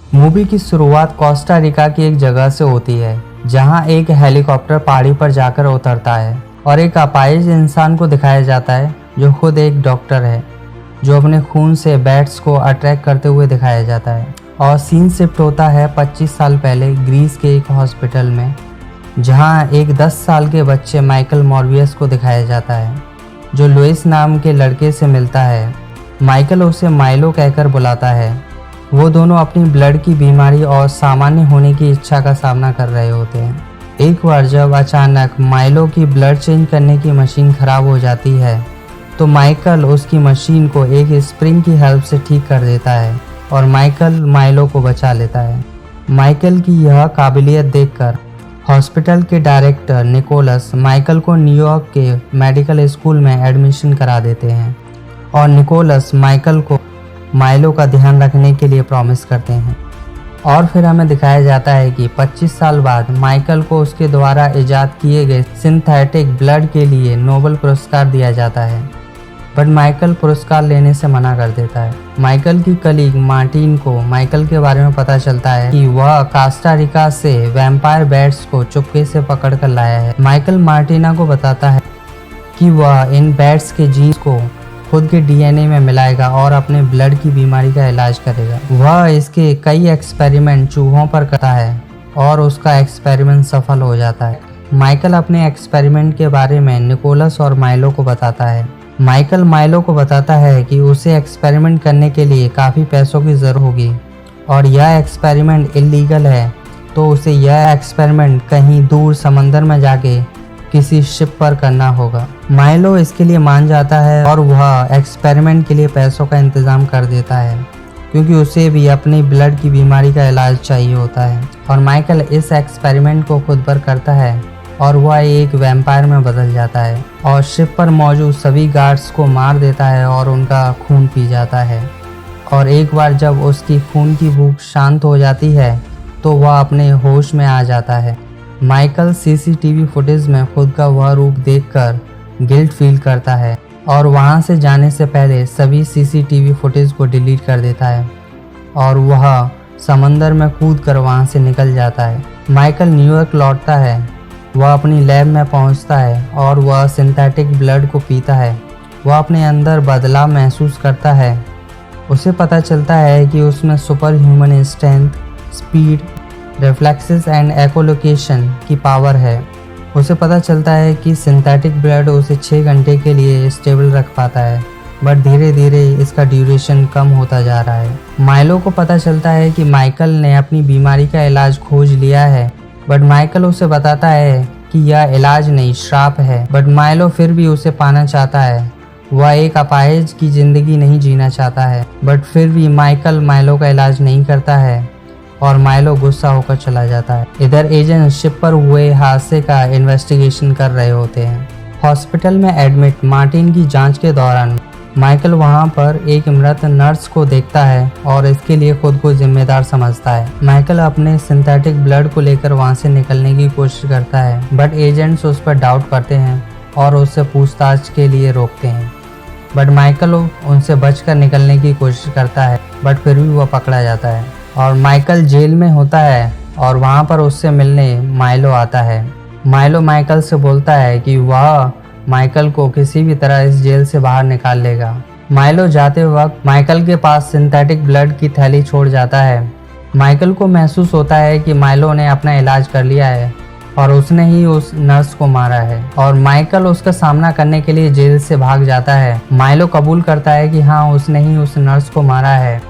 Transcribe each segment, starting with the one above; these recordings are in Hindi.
मूवी की शुरुआत कोस्टा रिका की एक जगह से होती है जहां एक हेलीकॉप्टर पहाड़ी पर जाकर उतरता है और एक अपाहिज इंसान को दिखाया जाता है जो खुद एक डॉक्टर है, जो अपने खून से बैट्स को अट्रैक्ट करते हुए दिखाया जाता है। और सीन शिफ्ट होता है 25 साल पहले ग्रीस के एक हॉस्पिटल में, जहां एक 10 साल के बच्चे माइकल मॉर्बियस को दिखाया जाता है, जो लुइस नाम के लड़के से मिलता है। माइकल उसे माइलो कहकर बुलाता है। वो दोनों अपनी ब्लड की बीमारी और सामान्य होने की इच्छा का सामना कर रहे होते हैं। एक बार जब अचानक माइलो की ब्लड चेंज करने की मशीन खराब हो जाती है तो माइकल उसकी मशीन को एक स्प्रिंग की हेल्प से ठीक कर देता है और माइकल माइलो को बचा लेता है। माइकल की यह काबिलियत देखकर हॉस्पिटल के डायरेक्टर निकोलस माइकल को न्यूयॉर्क के मेडिकल स्कूल में एडमिशन करा देते हैं और निकोलस माइकल को माइलो का ध्यान रखने के लिए प्रॉमिस करते हैं। और फिर हमें दिखाया जाता है कि 25 साल बाद माइकल को उसके द्वारा इजाद किए गए सिंथेटिक ब्लड के लिए नोबेल पुरस्कार दिया जाता है, बट माइकल पुरस्कार लेने से मना कर देता है। माइकल की कलीग मार्टिन को माइकल के बारे में पता चलता है कि वह कोस्टा रिका से वैम्पायर बैट्स को चुपके से पकड़ कर लाया है। माइकल मार्टिना को बताता है कि वह इन बैट्स के जीन्स को खुद के डीएनए में मिलाएगा और अपने ब्लड की बीमारी का इलाज करेगा। वह इसके कई एक्सपेरिमेंट चूहों पर करता है और उसका एक्सपेरिमेंट सफल हो जाता है। माइकल अपने एक्सपेरिमेंट के बारे में निकोलस और माइलो को बताता है। माइकल माइलो को बताता है कि उसे एक्सपेरिमेंट करने के लिए काफ़ी पैसों की ज़रूरत होगी और यह एक्सपेरिमेंट इलीगल है, तो उसे यह एक्सपेरिमेंट कहीं दूर समंदर में जाके किसी शिप पर करना होगा। माइलो इसके लिए मान जाता है और वह एक्सपेरिमेंट के लिए पैसों का इंतज़ाम कर देता है, क्योंकि उसे भी अपनी ब्लड की बीमारी का इलाज चाहिए होता है। और माइकल इस एक्सपेरिमेंट को खुद पर करता है और वह एक वैम्पायर में बदल जाता है और शिप पर मौजूद सभी गार्ड्स को मार देता है और उनका खून पी जाता है। और एक बार जब उसकी खून की भूख शांत हो जाती है तो वह अपने होश में आ जाता है। माइकल सीसीटीवी फुटेज में खुद का वह रूप देखकर गिल्ट फील करता है और वहां से जाने से पहले सभी सीसीटीवी फुटेज को डिलीट कर देता है और वह समंदर में कूद कर वहाँ से निकल जाता है। माइकल न्यूयॉर्क लौटता है। वह अपनी लैब में पहुँचता है और वह सिंथेटिक ब्लड को पीता है। वह अपने अंदर बदलाव महसूस करता है। उसे पता चलता है कि उसमें super human strength, speed, reflexes and echolocation की पावर है। उसे पता चलता है कि सिंथेटिक ब्लड उसे 6 घंटे के लिए स्टेबल रख पाता है, बट धीरे धीरे इसका ड्यूरेशन कम होता जा रहा है। माइलो को पता चलता है कि माइकल ने अपनी बीमारी का इलाज खोज लिया है, बट माइकल उसे बताता है कि यह इलाज नहीं, श्राप है। बट माइलो फिर भी उसे पाना चाहता है। वह एक अपाहिज की ज़िंदगी नहीं जीना चाहता है, बट फिर भी माइकल माइलो का इलाज नहीं करता है और माइलो गुस्सा होकर चला जाता है। इधर एजेंट शिप पर हुए हादसे का इन्वेस्टिगेशन कर रहे होते हैं। हॉस्पिटल में एडमिट मार्टिन की जांच के दौरान माइकल वहां पर एक मृत नर्स को देखता है और इसके लिए खुद को जिम्मेदार समझता है। माइकल अपने सिंथेटिक ब्लड को लेकर वहां से निकलने की कोशिश करता है, बट एजेंट्स उस पर डाउट करते हैं और उससे पूछताछ के लिए रोकते हैं। बट माइकल उनसे बचकर निकलने की कोशिश करता है, बट फिर भी वह पकड़ा जाता है और माइकल जेल में होता है और वहाँ पर उससे मिलने माइलो आता है। माइलो माइकल से बोलता है कि वह माइकल को किसी भी तरह इस जेल से बाहर निकाल लेगा। माइलो जाते वक्त माइकल के पास सिंथेटिक ब्लड की थैली छोड़ जाता है। माइकल को महसूस होता है कि माइलो ने अपना इलाज कर लिया है और उसने ही उस नर्स को मारा है और माइकल उसका सामना करने के लिए जेल से भाग जाता है। माइलो कबूल करता है कि हाँ, उसने ही उस नर्स को मारा है।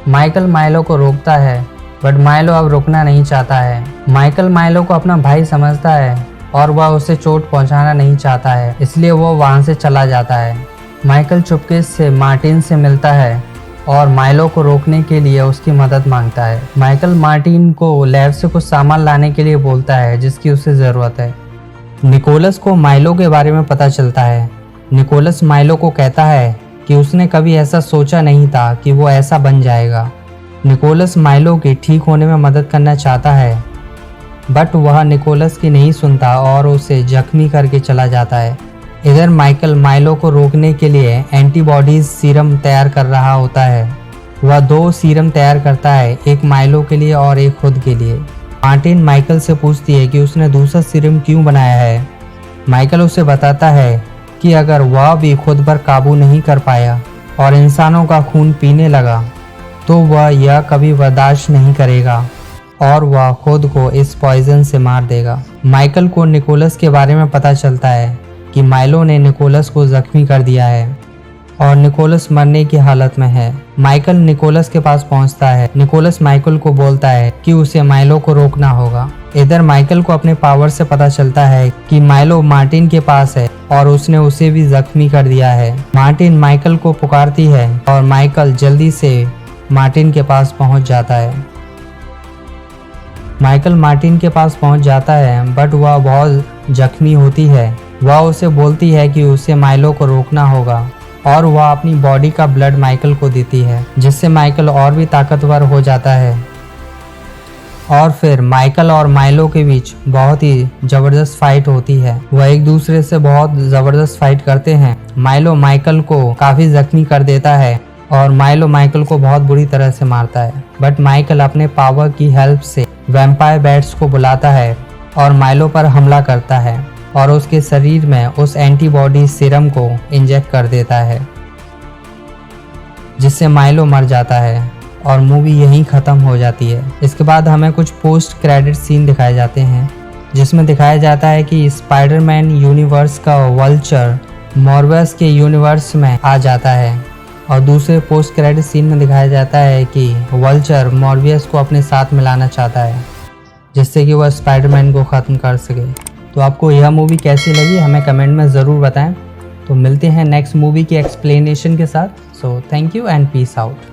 माइकल माइलो को रोकता है, बट माइलो अब रुकना नहीं चाहता है। माइकल माइलो को अपना भाई समझता है और वह उसे चोट पहुंचाना नहीं चाहता है, इसलिए वो वहां से चला जाता है। माइकल चुपके से मार्टिन से मिलता है और माइलो को रोकने के लिए उसकी मदद मांगता है। माइकल मार्टिन को लैब से कुछ सामान लाने के लिए बोलता है जिसकी उसे ज़रूरत है। निकोलस को माइलो के बारे में पता चलता है। निकोलस माइलो को कहता है कि उसने कभी ऐसा सोचा नहीं था कि वो ऐसा बन जाएगा। निकोलस माइलो के ठीक होने में मदद करना चाहता है, बट वह निकोलस की नहीं सुनता और उसे जख्मी करके चला जाता है। इधर माइकल माइलो को रोकने के लिए एंटीबॉडीज सीरम तैयार कर रहा होता है। वह 2 सीरम तैयार करता है, एक माइलो के लिए और एक खुद के लिए। मार्टिन माइकल से पूछती है कि उसने दूसरा सीरम क्यों बनाया है। माइकल उसे बताता है कि अगर वह भी खुद पर काबू नहीं कर पाया और इंसानों का खून पीने लगा तो वह यह कभी बर्दाश्त नहीं करेगा और वह खुद को इस पॉइजन से मार देगा। माइकल को निकोलस के बारे में पता चलता है कि माइलो ने निकोलस को जख्मी कर दिया है और निकोलस मरने की हालत में है। माइकल निकोलस के पास पहुंचता है। निकोलस माइकल को बोलता है कि उसे माइलो को रोकना होगा। इधर माइकल को अपने पावर से पता चलता है कि माइलो मार्टिन के पास है और उसने उसे भी जख्मी कर दिया है। मार्टिन माइकल को पुकारती है और माइकल जल्दी से मार्टिन के पास पहुंच जाता है। माइकल मार्टिन के पास पहुंच जाता है बट वह बहुत जख्मी होती है। वह उसे बोलती है कि उसे माइलो को रोकना होगा और वह अपनी बॉडी का ब्लड माइकल को देती है, जिससे माइकल और भी ताकतवर हो जाता है। और फिर माइकल और माइलो के बीच बहुत ही जबरदस्त फाइट होती है। वह एक दूसरे से बहुत जबरदस्त फाइट करते हैं। माइलो माइकल को काफी जख्मी कर देता है और माइलो माइकल को बहुत बुरी तरह से मारता है। बट माइकल अपने पावर की हेल्प से वैम्पायर बैट्स को बुलाता है और माइलो पर हमला करता है और उसके शरीर में उस एंटीबॉडी सीरम को इंजेक्ट कर देता है, जिससे माइलो मर जाता है और मूवी यहीं ख़त्म हो जाती है। इसके बाद हमें कुछ पोस्ट क्रेडिट सीन दिखाए जाते हैं, जिसमें दिखाया जाता है कि स्पाइडरमैन यूनिवर्स का वल्चर मॉर्बियस के यूनिवर्स में आ जाता है और दूसरे पोस्ट क्रेडिट सीन में दिखाया जाता है कि वल्चर मॉर्बियस को अपने साथ मिलाना चाहता है, जिससे कि वह स्पाइडरमैन को ख़त्म कर सके। तो आपको यह मूवी कैसी लगी हमें कमेंट में ज़रूर बताएं। तो मिलते हैं नेक्स्ट मूवी की एक्सप्लेनेशन के साथ। So thank you and peace out.